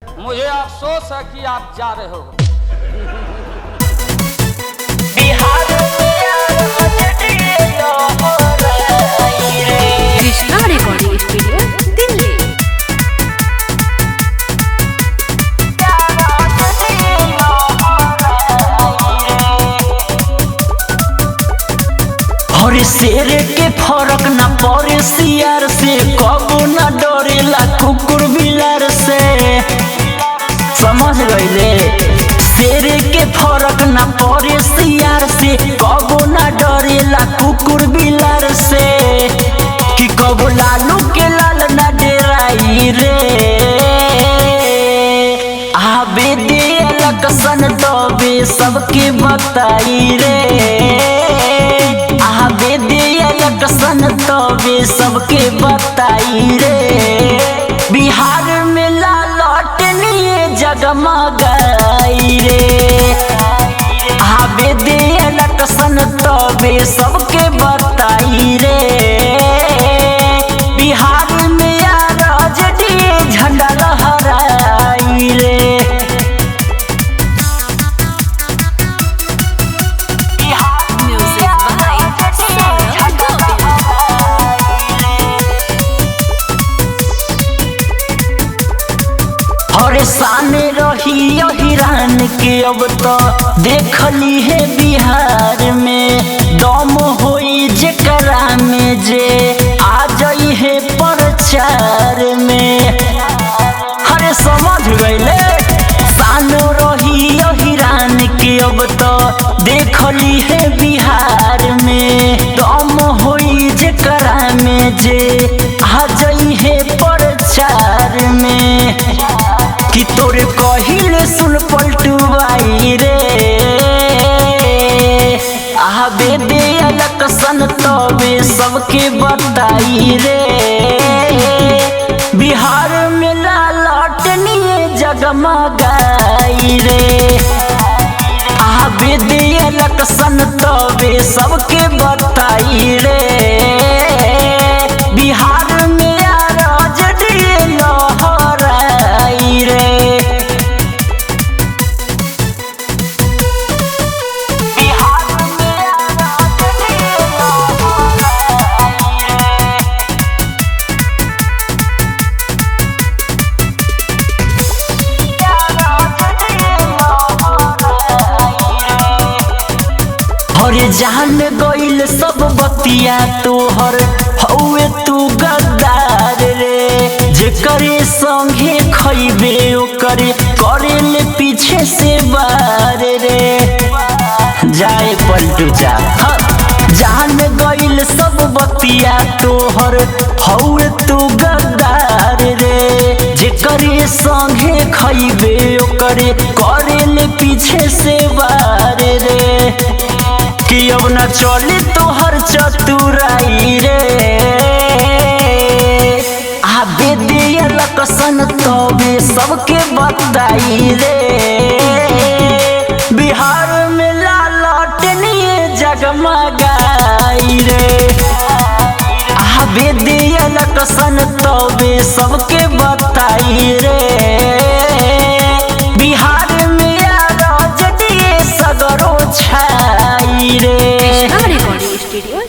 मुझे अफसोस है कि आप जा रहे हो। Krishna recording studio Delhi. और शेर के फर्क न पड़े सियार से, कबो न डरेला कुकुर बिलार से। समझ गईले? शेर के फर्क न पड़े सियार से, कबो न डरेला कुकुर बिलार से। कि कबो लालू के लाल न डेराई रे, आबे दे लकसन तबे सबके बताई रे। आबे दे लकसन तबे सबके बताई रे। बिहार में लालटनिए जगमगाई रे। आबे दे लकसन तबे सबके बताई रे। बिहार में राजनीय झंडा लहराई रे। और साने रही हिरान के अब तो देखली है बिहार में। दम होई जेकरा में जे आ जाई है प्रचार में। अरे समझ गईले? सानो रही हिरान के अब तो देखली है बिहार में। दम होई जेकरा में जे आ जाई है प्रचार में। कि तोरे कहिले सुन पलटुआई रे। आबे दे लकसन तबे सबके बताई रे। बिहार में लालटनिए जगमगाई रे। आबे दे लकसन तबे सबके बताई रे। बिहार में राजनीय लहराई रे। अरे जान गईल सब बतिया तोहर हौवे तू गद्दार रे। जेकरे संगे खइबे ओकरे करेले पीछे से बार रे। जाए पलटू जा। जान गईल सब बतिया तोहर हौवे तू गद्दार रे। जेकरे संगे खइबे ओकरे करेले पीछे से बार रे। कि अब न चली तोहर चतुराई रे। आबे दे लकसन तबे सबके बताई रे। बिहार में लालटनिए जगमगाई रे। आबे दे लकसन तबे सबके बताई रे। बिहार में राजनीय सगरो छाई रे। Krishna recording studio